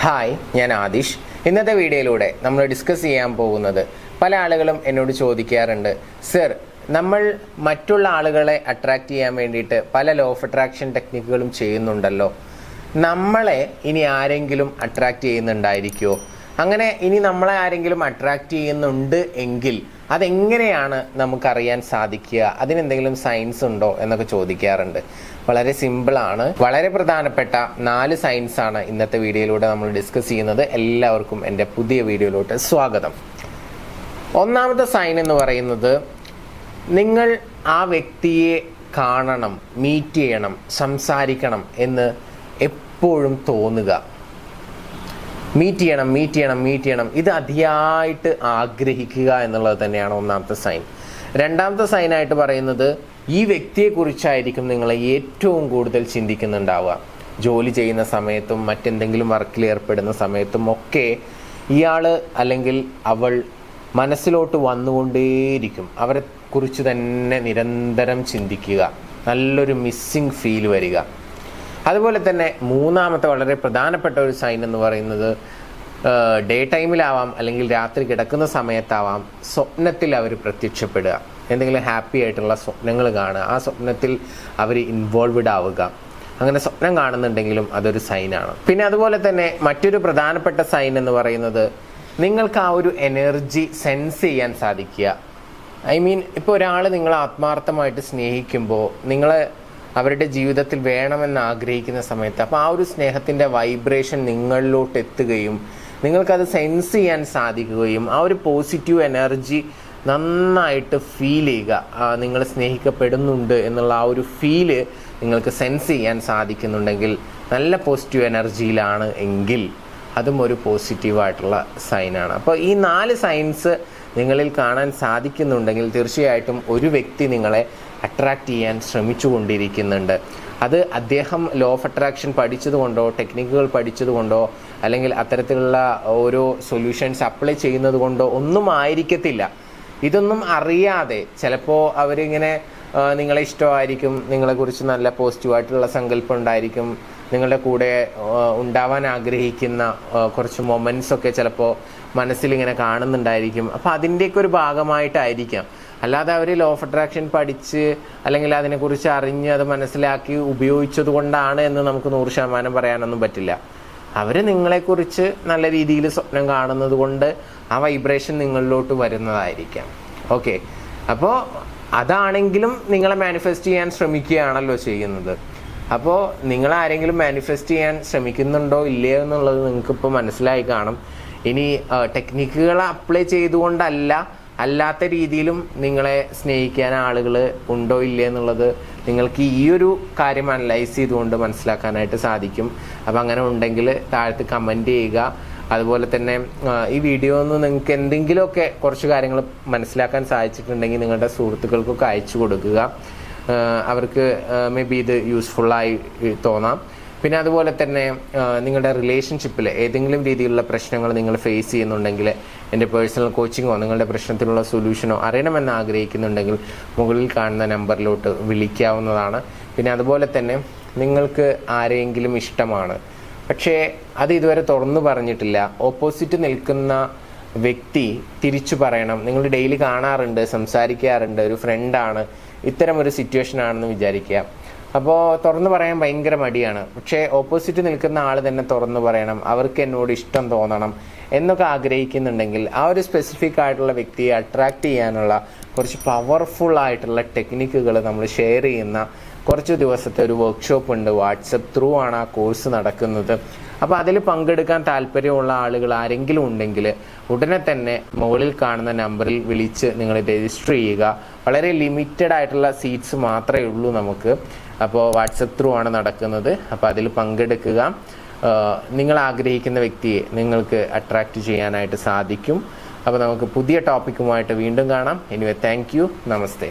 Hi, ഞാൻ ആദിഷ്. ഇന്നത്തെ വീഡിയോയിലൂടെ നമ്മൾ ഡിസ്കസ് ചെയ്യാൻ പോകുന്നത്, പല ആളുകളും എന്നോട് ചോദിക്കാറുണ്ട്, സർ, നമ്മൾ മറ്റുള്ള ആളുകളെ അട്രാക്റ്റ് ചെയ്യാൻ വേണ്ടിയിട്ട് പല ലോ ഓഫ് അട്രാക്ഷൻ ടെക്നിക്കുകളും ചെയ്യുന്നുണ്ടല്ലോ, നമ്മളെ ഇനി ആരെങ്കിലും അട്രാക്റ്റ് ചെയ്യുന്നുണ്ടായിരിക്കുമോ? അങ്ങനെ ഇനി നമ്മളെ ആരെങ്കിലും അട്രാക്റ്റ് ചെയ്യുന്നുണ്ട് എങ്കിൽ അതെങ്ങനെയാണ് നമുക്കറിയാൻ സാധിക്കുക? അതിനെന്തെങ്കിലും സയൻസ് ഉണ്ടോ എന്നൊക്കെ ചോദിക്കാറുണ്ട്. വളരെ സിമ്പിളാണ്. വളരെ പ്രധാനപ്പെട്ട 4 സയൻസ് ആണ് ഇന്നത്തെ വീഡിയോയിലൂടെ നമ്മൾ ഡിസ്കസ് ചെയ്യുന്നത്. എല്ലാവർക്കും എൻ്റെ പുതിയ വീഡിയോയിലോട്ട് സ്വാഗതം. ഒന്നാമത്തെ സൈൻ എന്ന് പറയുന്നത്, നിങ്ങൾ ആ വ്യക്തിയെ കാണണം, മീറ്റ് ചെയ്യണം, സംസാരിക്കണം എന്ന് എപ്പോഴും തോന്നുക. മീറ്റ് ചെയ്യണം, ഇത് അതിയായിട്ട് ആഗ്രഹിക്കുക എന്നുള്ളത് തന്നെയാണ് ഒന്നാമത്തെ സൈൻ. രണ്ടാമത്തെ സൈനായിട്ട് പറയുന്നത്, ഈ വ്യക്തിയെക്കുറിച്ചായിരിക്കും നിങ്ങൾ ഏറ്റവും കൂടുതൽ ചിന്തിക്കുന്നുണ്ടാവുക. ജോലി ചെയ്യുന്ന സമയത്തും മറ്റെന്തെങ്കിലും വർക്കിൽ ഏർപ്പെടുന്ന സമയത്തും ഒക്കെ ഇയാൾ അല്ലെങ്കിൽ അവൾ മനസ്സിലോട്ട് വന്നുകൊണ്ടേയിരിക്കും. അവരെ കുറിച്ച് തന്നെ നിരന്തരം ചിന്തിക്കുക, നല്ലൊരു മിസ്സിങ് ഫീൽ വരിക. അതുപോലെ തന്നെ മൂന്നാമത്തെ വളരെ പ്രധാനപ്പെട്ട ഒരു സൈൻ എന്ന് പറയുന്നത്, ഡേ ടൈമിലാവാം അല്ലെങ്കിൽ രാത്രി കിടക്കുന്ന സമയത്താവാം, സ്വപ്നത്തിൽ അവർ പ്രത്യക്ഷപ്പെടുക. എന്തെങ്കിലും ഹാപ്പി ആയിട്ടുള്ള സ്വപ്നങ്ങൾ കാണുക, ആ സ്വപ്നത്തിൽ അവർ ഇൻവോൾവ്ഡ് ആവുക. അങ്ങനെ സ്വപ്നം കാണുന്നുണ്ടെങ്കിലും അതൊരു സൈനാണ്. പിന്നെ അതുപോലെ തന്നെ മറ്റൊരു പ്രധാനപ്പെട്ട സൈൻ എന്ന് പറയുന്നത്, നിങ്ങൾക്ക് ആ ഒരു എനർജി സെൻസ് ചെയ്യാൻ സാധിക്കുക. ഇപ്പോൾ ഒരാൾ നിങ്ങളെ ആത്മാർത്ഥമായിട്ട് സ്നേഹിക്കുമ്പോൾ, നിങ്ങളെ അവരുടെ ജീവിതത്തിൽ വേണമെന്ന് ആഗ്രഹിക്കുന്ന സമയത്ത്, അപ്പോൾ ആ ഒരു സ്നേഹത്തിൻ്റെ വൈബ്രേഷൻ നിങ്ങളിലോട്ട് എത്തുകയും നിങ്ങൾക്കത് സെൻസ് ചെയ്യാൻ സാധിക്കുകയും ആ ഒരു പോസിറ്റീവ് എനർജി നന്നായിട്ട് ഫീൽ ചെയ്യുക. നിങ്ങൾ സ്നേഹിക്കപ്പെടുന്നുണ്ട് എന്നുള്ള ആ ഒരു ഫീല് നിങ്ങൾക്ക് സെൻസ് ചെയ്യാൻ സാധിക്കുന്നുണ്ടെങ്കിൽ, നല്ല പോസിറ്റീവ് എനർജിയിലാണ് എങ്കിൽ അതും ഒരു പോസിറ്റീവായിട്ടുള്ള സൈനാണ്. അപ്പോൾ ഈ 4 സൈൻസ് നിങ്ങളിൽ കാണാൻ സാധിക്കുന്നുണ്ടെങ്കിൽ തീർച്ചയായിട്ടും ഒരു വ്യക്തി നിങ്ങളെ അട്രാക്റ്റ് ചെയ്യാൻ ശ്രമിച്ചു കൊണ്ടിരിക്കുന്നുണ്ട്. അത് അദ്ദേഹം ലോ ഓഫ് അട്രാക്ഷൻ പഠിച്ചതുകൊണ്ടോ, ടെക്നിക്കുകൾ പഠിച്ചതുകൊണ്ടോ, അല്ലെങ്കിൽ അത്തരത്തിലുള്ള ഓരോ സൊല്യൂഷൻസ് അപ്ലൈ ചെയ്യുന്നത് കൊണ്ടോ ഒന്നും ആയിരിക്കത്തില്ല. ഇതൊന്നും അറിയാതെ ചിലപ്പോൾ അവരിങ്ങനെ നിങ്ങളെ ഇഷ്ടമായിരിക്കും, നിങ്ങളെക്കുറിച്ച് നല്ല പോസിറ്റീവായിട്ടുള്ള സങ്കല്പം ഉണ്ടായിരിക്കും, നിങ്ങളുടെ കൂടെ ഉണ്ടാവാൻ ആഗ്രഹിക്കുന്ന കുറച്ച് മൊമെൻറ്റ്സ് ഒക്കെ ചിലപ്പോൾ മനസ്സിലിങ്ങനെ കാണുന്നുണ്ടായിരിക്കും. അപ്പോൾ അതിൻ്റെയൊക്കെ ഒരു ഭാഗമായിട്ടായിരിക്കാം. അല്ലാതെ അവർ ലോ ഓഫ് അട്രാക്ഷൻ പഠിച്ച് അല്ലെങ്കിൽ അതിനെക്കുറിച്ച് അറിഞ്ഞ് അത് മനസ്സിലാക്കി ഉപയോഗിച്ചത് കൊണ്ടാണ് എന്ന് നമുക്ക് 100% പറയാനൊന്നും പറ്റില്ല. അവർ നിങ്ങളെക്കുറിച്ച് നല്ല രീതിയിൽ സ്വപ്നം കാണുന്നത് കൊണ്ട് ആ വൈബ്രേഷൻ നിങ്ങളിലോട്ട് വരുന്നതായിരിക്കാം. ഓക്കെ, അപ്പോൾ അതാണെങ്കിലും നിങ്ങളെ മാനിഫെസ്റ്റ് ചെയ്യാൻ ശ്രമിക്കുകയാണല്ലോ ചെയ്യുന്നത്. അപ്പോൾ നിങ്ങൾ ആരെങ്കിലും മാനിഫെസ്റ്റ് ചെയ്യാൻ ശ്രമിക്കുന്നുണ്ടോ ഇല്ലയോ എന്നുള്ളത് നിങ്ങൾക്കിപ്പോൾ മനസ്സിലായി കാണും. ഇനി ടെക്നിക്കുകൾ അപ്ലൈ ചെയ്തുകൊണ്ടല്ല, അല്ലാത്ത രീതിയിലും നിങ്ങളെ സ്നേഹിക്കാൻ ആളുകൾ ഉണ്ടോ ഇല്ലേ എന്നുള്ളത് നിങ്ങൾക്ക് ഈ ഒരു കാര്യം അനലൈസ് ചെയ്തുകൊണ്ട് മനസ്സിലാക്കാനായിട്ട് സാധിക്കും. അപ്പോൾ അങ്ങനെ ഉണ്ടെങ്കിൽ താഴത്ത് കമൻറ്റ് ചെയ്യുക. അതുപോലെ തന്നെ ഈ വീഡിയോ ഒന്ന് നിങ്ങൾക്ക് എന്തെങ്കിലുമൊക്കെ കുറച്ച് കാര്യങ്ങൾ മനസ്സിലാക്കാൻ സാധിച്ചിട്ടുണ്ടെങ്കിൽ നിങ്ങളുടെ സുഹൃത്തുക്കൾക്കൊക്കെ അയച്ചു കൊടുക്കുക. അവർക്ക് മേ ബി ഇത് യൂസ്ഫുള്ളായി തോന്നാം. പിന്നെ അതുപോലെ തന്നെ നിങ്ങളുടെ റിലേഷൻഷിപ്പിൽ ഏതെങ്കിലും രീതിയിലുള്ള പ്രശ്നങ്ങൾ നിങ്ങൾ ഫേസ് ചെയ്യുന്നുണ്ടെങ്കിൽ, എൻ്റെ പേഴ്സണൽ കോച്ചിങ്ങോ നിങ്ങളുടെ പ്രശ്നത്തിനുള്ള സൊല്യൂഷനോ അറിയണമെന്ന് ആഗ്രഹിക്കുന്നുണ്ടെങ്കിൽ മുകളിൽ കാണുന്ന നമ്പറിലോട്ട് വിളിക്കാവുന്നതാണ്. പിന്നെ അതുപോലെ തന്നെ നിങ്ങൾക്ക് ആരെങ്കിലും ഇഷ്ടമാണ്, പക്ഷേ അത് ഇതുവരെ തുറന്നു പറഞ്ഞിട്ടില്ല, ഓപ്പോസിറ്റ് നിൽക്കുന്ന വ്യക്തി തിരിച്ചു പറയണം. നിങ്ങൾ ഡെയിലി കാണാറുണ്ട്, സംസാരിക്കാറുണ്ട്, ഒരു ഫ്രണ്ടാണ്, ഇത്തരം ഒരു സിറ്റുവേഷൻ ആണെന്ന് വിചാരിക്കുക. അപ്പോൾ തുറന്നു പറയാൻ ഭയങ്കര മടിയാണ്. പക്ഷേ ഓപ്പോസിറ്റ് നിൽക്കുന്ന ആൾ തന്നെ തുറന്നു പറയണം, അവർക്ക് എന്നോട് ഇഷ്ടം തോന്നണം എന്നൊക്കെ ആഗ്രഹിക്കുന്നുണ്ടെങ്കിൽ, ആ ഒരു സ്പെസിഫിക് ആയിട്ടുള്ള വ്യക്തിയെ അട്രാക്റ്റ് ചെയ്യാനുള്ള കുറച്ച് പവർഫുൾ ആയിട്ടുള്ള ടെക്നിക്കുകൾ നമ്മൾ ഷെയർ ചെയ്യുന്ന കുറച്ച് ദിവസത്തെ ഒരു വർക്ക്ഷോപ്പ് ഉണ്ട്. വാട്സപ്പ് ത്രൂ ആണ് ആ കോഴ്സ് നടക്കുന്നത്. അപ്പോൾ അതിൽ പങ്കെടുക്കാൻ താല്പര്യമുള്ള ആളുകൾ ആരെങ്കിലും ഉണ്ടെങ്കിൽ ഉടനെ തന്നെ മുകളിൽ കാണുന്ന നമ്പറിൽ വിളിച്ച് നിങ്ങൾ രജിസ്റ്റർ ചെയ്യുക. വളരെ ലിമിറ്റഡ് ആയിട്ടുള്ള സീറ്റ്സ് മാത്രമേ ഉള്ളൂ നമുക്ക്. അപ്പോൾ വാട്സപ്പ് ത്രൂ ആണ് നടക്കുന്നത്. അപ്പോൾ അതിൽ പങ്കെടുക്കുക. നിങ്ങൾ ആഗ്രഹിക്കുന്ന വ്യക്തിയെ നിങ്ങൾക്ക് അട്രാക്റ്റ് ചെയ്യാനായിട്ട് സാധിക്കും. അപ്പോൾ നമുക്ക് പുതിയ ടോപ്പിക്കുമായിട്ട് വീണ്ടും കാണാം. Anyway, thank you, namaste.